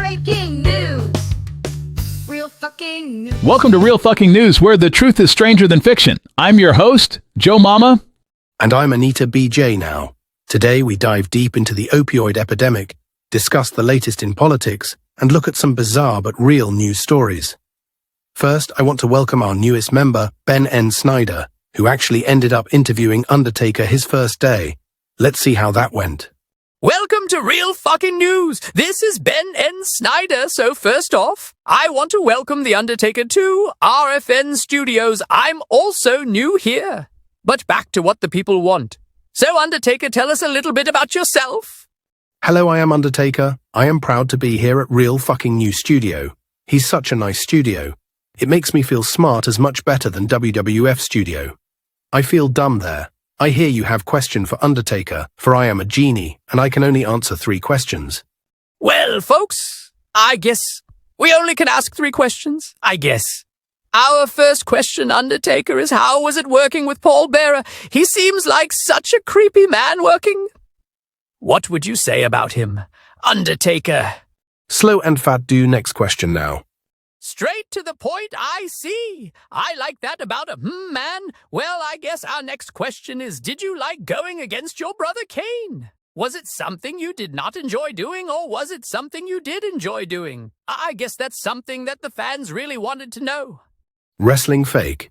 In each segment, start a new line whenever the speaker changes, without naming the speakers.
breaking news. Real fucking news.
Welcome to Real Fucking News, where the truth is stranger than fiction. I'm your host, Joe Mama.
And I'm Anita BJ now. Today we dive deep into the opioid epidemic, discuss the latest in politics, and look at some bizarre but real news stories. First, I want to welcome our newest member, Ben N. Snyder, who actually ended up interviewing Undertaker his first day. Let's see how that went.
Welcome to Real Fucking News. This is Ben N. Snyder. So first off, I want to welcome The Undertaker to RFN Studios. I'm also new here. But back to what the people want. So Undertaker, tell us a little bit about yourself.
Hello, I am Undertaker. I am proud to be here at Real Fucking News Studio. He's such a nice studio. It makes me feel smart as much better than WWF Studio. I feel dumb there. I hear you have question for Undertaker, for I am a genie, and I can only answer 3 questions.
Well, folks, I guess we only can ask 3 questions, I guess. Our first question, Undertaker, is how was it working with Paul Bearer? He seems like such a creepy man working. What would you say about him, Undertaker?
Slow and fat do next question now.
Straight to the point, I see. I like that about a man. Well, I guess our next question is, did you like going against your brother Kane? Was it something you did not enjoy doing, or was it something you did enjoy doing? I guess that's something that the fans really wanted to know.
Wrestling fake.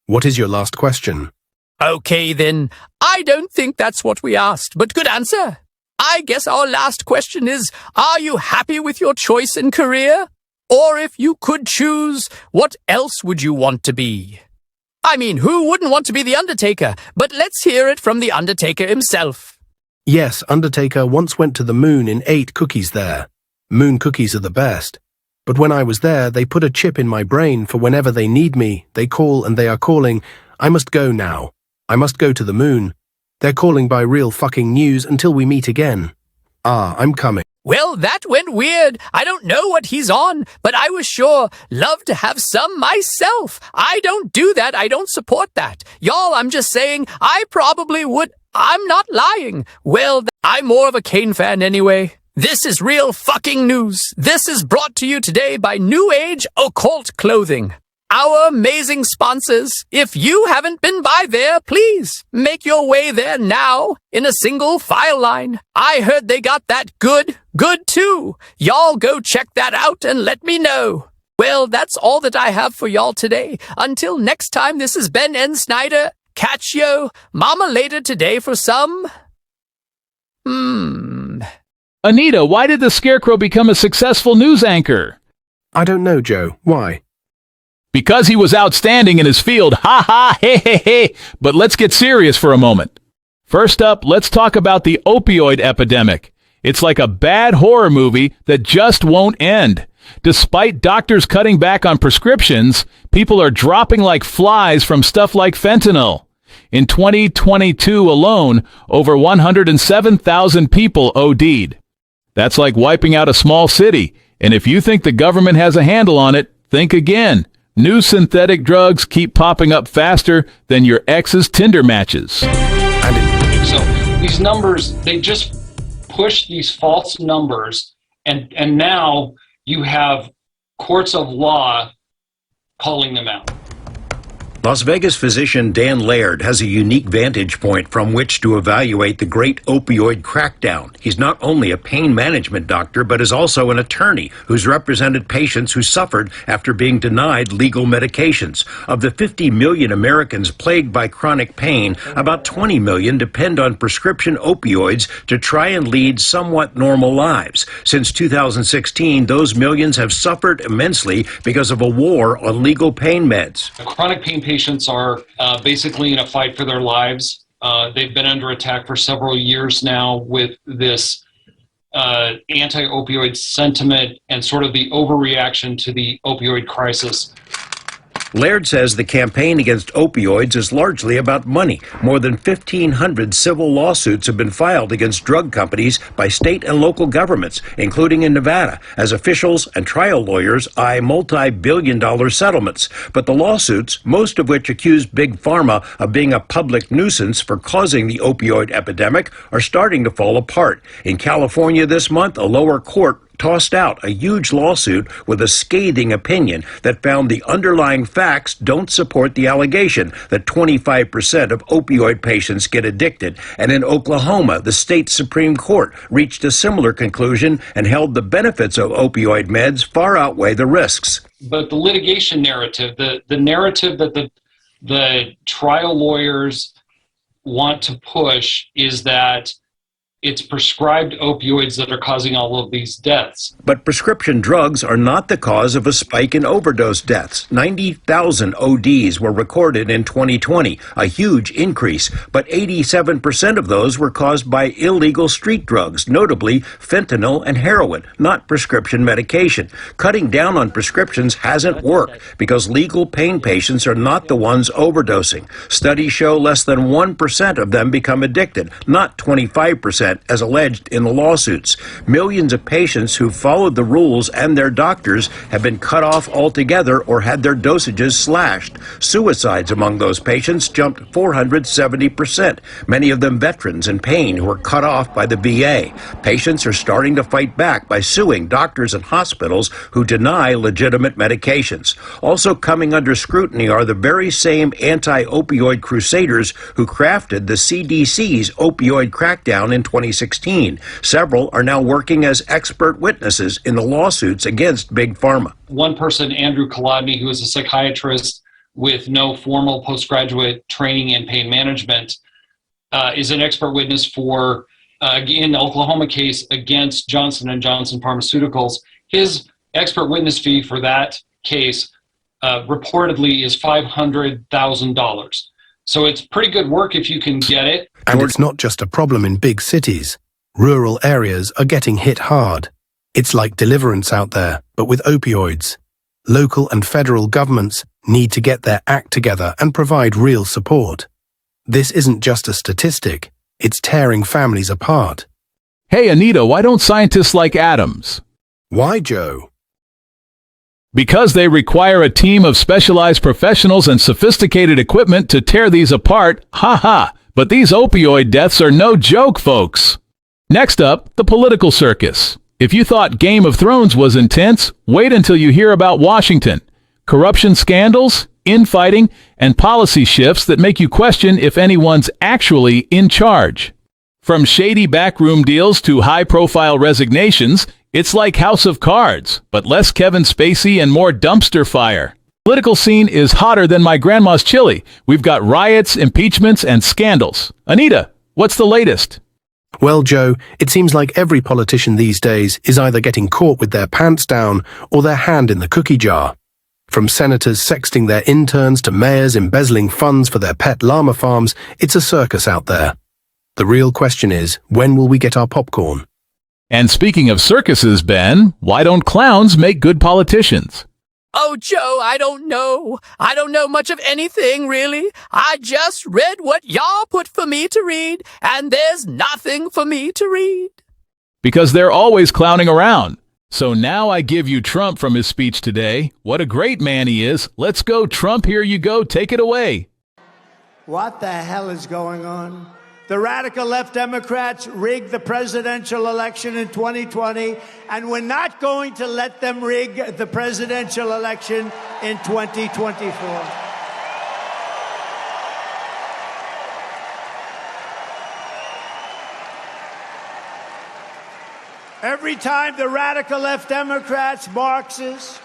What is your last question?
Okay, then. I don't think that's what we asked, but good answer. I guess our last question is, are you happy with your choice in career? Or if you could choose, what else would you want to be? I mean, who wouldn't want to be The Undertaker? But let's hear it from The Undertaker himself.
Yes, Undertaker once went to the moon and ate cookies there. Moon cookies are the best. But when I was there, they put a chip in my brain for whenever they need me. They call and they are calling. I must go now. I must go to the moon. They're calling by Real Fucking News until we meet again. I'm coming.
Well, that went weird. I don't know what he's on, but I was sure love to have some myself. I don't do that. I don't support that. Y'all, I'm just saying, I probably would. I'm not lying. Well, I'm more of a Kane fan anyway. This is Real Fucking News. This is brought to you today by New Age Occult Clothing. Our amazing sponsors. If you haven't been by there, please make your way there now in a single file line. I heard they got that good too. Y'all go check that out and let me know. Well, that's all that I have for y'all today. Until next time, this is Ben N. Snyder. Catch yo mama later today for some...
Anita, why did the Scarecrow become a successful news anchor?
I don't know, Joe. Why?
Because he was outstanding in his field. Ha ha, hey, hey, hey. But let's get serious for a moment. First up, let's talk about the opioid epidemic. It's like a bad horror movie that just won't end. Despite doctors cutting back on prescriptions, people are dropping like flies from stuff like fentanyl. In 2022 alone, over 107,000 people OD'd. That's like wiping out a small city. And if you think the government has a handle on it, think again. New synthetic drugs keep popping up faster than your ex's Tinder matches.
So these numbers, they just push these false numbers, and now you have courts of law calling them out.
Las Vegas physician Dan Laird has a unique vantage point from which to evaluate the great opioid crackdown. He's not only a pain management doctor, but is also an attorney who's represented patients who suffered after being denied legal medications. Of the 50 million Americans plagued by chronic pain, about 20 million depend on prescription opioids to try and lead somewhat normal lives. Since 2016, those millions have suffered immensely because of a war on legal pain meds.
Chronic pain patients are basically in a fight for their lives. They've been under attack for several years now with this anti-opioid sentiment and sort of the overreaction to the opioid crisis.
Laird says the campaign against opioids is largely about money. More than 1,500 civil lawsuits have been filed against drug companies by state and local governments, including in Nevada, as officials and trial lawyers eye multi-billion-dollar settlements. But the lawsuits, most of which accuse Big Pharma of being a public nuisance for causing the opioid epidemic, are starting to fall apart. In California this month, a lower court tossed out a huge lawsuit with a scathing opinion that found the underlying facts don't support the allegation that 25% of opioid patients get addicted. And in Oklahoma, the state Supreme Court reached a similar conclusion and held the benefits of opioid meds far outweigh the risks.
But the litigation narrative, the narrative that the trial lawyers want to push is that it's prescribed opioids that are causing all of these deaths.
But prescription drugs are not the cause of a spike in overdose deaths. 90,000 ODs were recorded in 2020, a huge increase, but 87% of those were caused by illegal street drugs, notably fentanyl and heroin, not prescription medication. Cutting down on prescriptions hasn't worked because legal pain patients are not the ones overdosing. Studies show less than 1% of them become addicted, not 25%. As alleged in the lawsuits. Millions of patients who followed the rules and their doctors have been cut off altogether or had their dosages slashed. Suicides among those patients jumped 470%, many of them veterans in pain who were cut off by the VA. Patients are starting to fight back by suing doctors and hospitals who deny legitimate medications. Also coming under scrutiny are the very same anti-opioid crusaders who crafted the CDC's opioid crackdown in 2016. Several are now working as expert witnesses in the lawsuits against Big Pharma.
One person, Andrew Kolodny, who is a psychiatrist with no formal postgraduate training in pain management, is an expert witness for, in the Oklahoma case, against Johnson & Johnson Pharmaceuticals. His expert witness fee for that case reportedly is $500,000. So it's pretty good work if you can get it.
And it's not just a problem in big cities. Rural areas are getting hit hard. It's like Deliverance out there, but with opioids. Local and federal governments need to get their act together and provide real support. This isn't just a statistic. It's tearing families apart.
Hey, Anita, why don't scientists like atoms?
Why, Joe?
Because they require a team of specialized professionals and sophisticated equipment to tear these apart. Ha ha! But these opioid deaths are no joke, folks. Next up, the political circus. If you thought Game of Thrones was intense, wait until you hear about Washington. Corruption scandals, infighting, and policy shifts that make you question if anyone's actually in charge. From shady backroom deals to high-profile resignations, it's like House of Cards, but less Kevin Spacey and more dumpster fire. Political scene is hotter than my grandma's chili. We've got riots, impeachments, and scandals. Anita, what's the latest?
Well, Joe, it seems like every politician these days is either getting caught with their pants down or their hand in the cookie jar. From senators sexting their interns to mayors embezzling funds for their pet llama farms, it's a circus out there. The real question is, when will we get our popcorn?
And speaking of circuses, Ben, why don't clowns make good politicians?
Oh, Joe, I don't know. I don't know much of anything, really. I just read what y'all put for me to read, and there's nothing for me to read.
Because they're always clowning around. So now I give you Trump from his speech today. What a great man he is. Let's go, Trump. Here you go. Take it away.
What the hell is going on? The radical left Democrats rigged the presidential election in 2020, and we're not going to let them rig the presidential election in 2024. Every time the radical left Democrats, Marxists,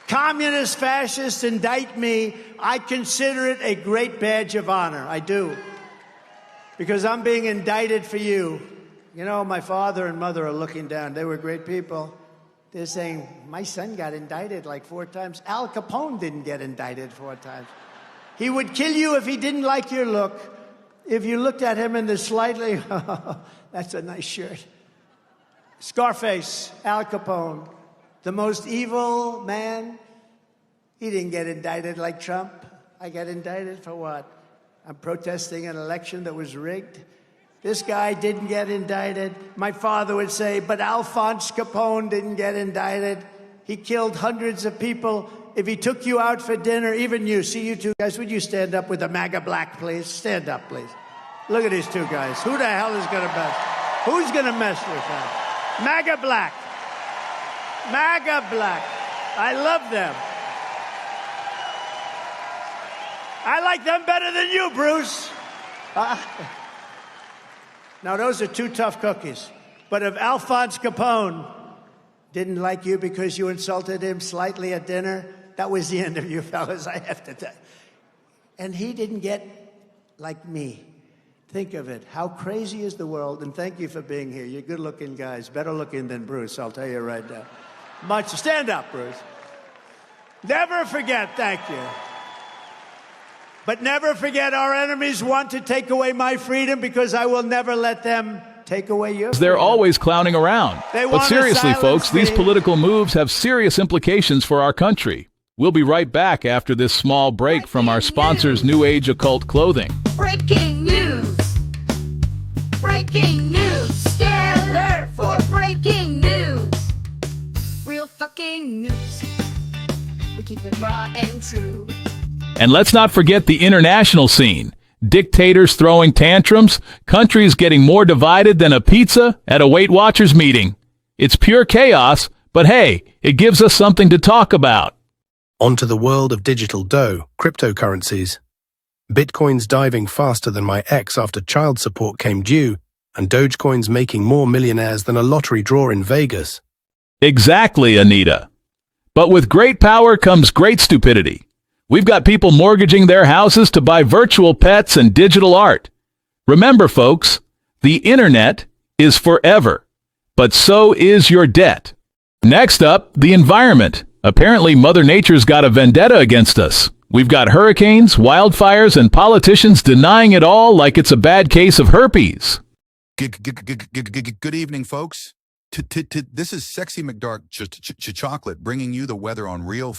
communist fascists indict me, I consider it a great badge of honor. I do. Because I'm being indicted for you. You know, my father and mother are looking down. They were great people. They're saying, my son got indicted like 4 times. Al Capone didn't get indicted 4 times. He would kill you if he didn't like your look. If you looked at him in the slightly, that's a nice shirt. Scarface, Al Capone, the most evil man. He didn't get indicted like Trump. I got indicted for what? I'm protesting an election that was rigged. This guy didn't get indicted. My father would say, but Alphonse Capone didn't get indicted. He killed hundreds of people. If he took you out for dinner, even you, see you two guys, would you stand up with the MAGA black, please? Stand up, please. Look at these two guys. Who the hell is going to mess? Who's going to mess with that? MAGA black. MAGA black. I love them. I like them better than you, Bruce. Now, those are two tough cookies. But if Alphonse Capone didn't like you because you insulted him slightly at dinner, that was the end of you fellas, I have to tell you. And he didn't get like me. Think of it. How crazy is the world? And thank you for being here. You're good-looking guys. Better looking than Bruce, I'll tell you right now. Much. Stand up, Bruce. Never forget, thank you. But never forget, our enemies want to take away my freedom because I will never let them take away your freedom.
They're always clowning around.
They
But
want to
seriously,
silence
folks, these
me.
political moves have serious implications for our country. We'll be right back after this small break from our sponsors, New Age Occult Clothing.
Breaking news. Breaking news. Stay alert for breaking news. Real fucking news. We keep it raw and true.
And let's not forget the international scene. Dictators throwing tantrums, countries getting more divided than a pizza at a Weight Watchers meeting. It's pure chaos, but hey, it gives us something to talk about.
Onto the world of digital dough, cryptocurrencies. Bitcoin's diving faster than my ex after child support came due, and Dogecoin's making more millionaires than a lottery draw in Vegas.
Exactly, Anita. But with great power comes great stupidity. We've got people mortgaging their houses to buy virtual pets and digital art. Remember, folks, the internet is forever, but so is your debt. Next up, the environment. Apparently, Mother Nature's got a vendetta against us. We've got hurricanes, wildfires, and politicians denying it all like it's a bad case of herpes.
Good evening, folks. This is Sexy McDark Chocolate bringing you the weather on real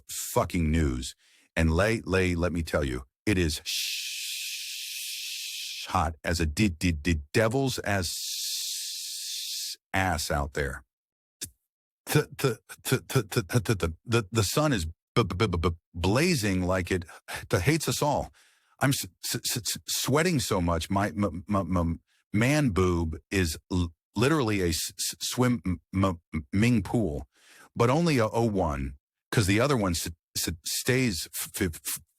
fucking news. And let me tell you, it is hot as a devil's ass out there. The sun is blazing like it hates us all. I'm sweating so much. My man boob is literally a swimming pool, but only a 01, because the other one stays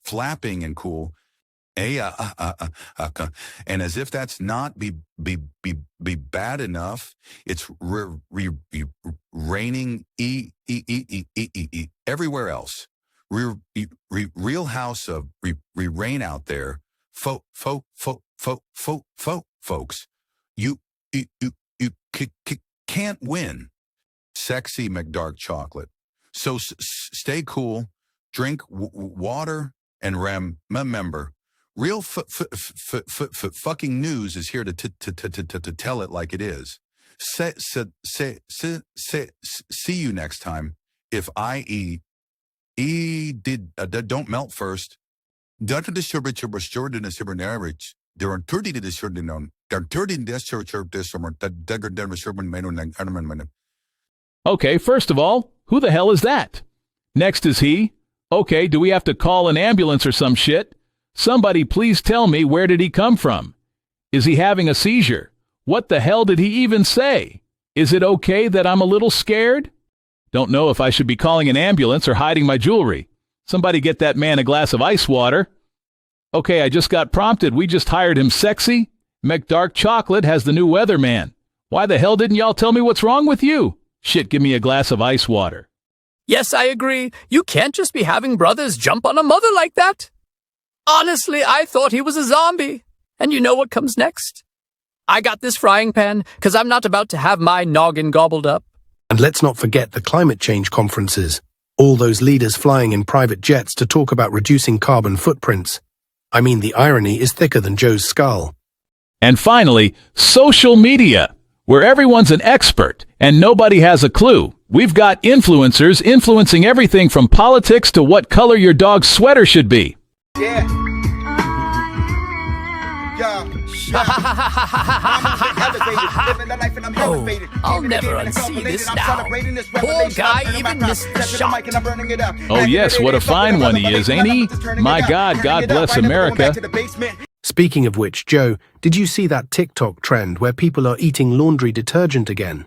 flapping and cool. And as if that's not be bad enough, it's raining everywhere else. Real house of rain out there, folks. You can't win. Sexy McDark Chocolate. So stay cool, drink water, and remember. Real fucking news is here to tell it like it is. See you next time. If I don't melt first.
Okay, first of all, who the hell is that? Next is he. Okay, do we have to call an ambulance or some shit? Somebody please tell me, where did he come from? Is he having a seizure? What the hell did he even say? Is it okay that I'm a little scared? Don't know if I should be calling an ambulance or hiding my jewelry. Somebody get that man a glass of ice water. Okay, I just got prompted. We just hired him. Sexy McDark Chocolate has the new weatherman. Why the hell didn't y'all tell me what's wrong with you? Shit, give me a glass of ice water.
Yes, I agree. You can't just be having brothers jump on a mother like that. Honestly, I thought he was a zombie. And you know what comes next? I got this frying pan because I'm not about to have my noggin gobbled up.
And let's not forget the climate change conferences. All those leaders flying in private jets to talk about reducing carbon footprints. I mean, the irony is thicker than Joe's skull.
And finally, social media, where everyone's an expert and nobody has a clue. We've got influencers influencing everything from politics to what color your dog's sweater should be.
Yeah.
I'll never unsee this now. Poor guy even missed the shot.
Oh yes, what a fine one he is, ain't he? My God, God bless America.
Speaking of which, Joe, did you see that TikTok trend where people are eating laundry detergent again?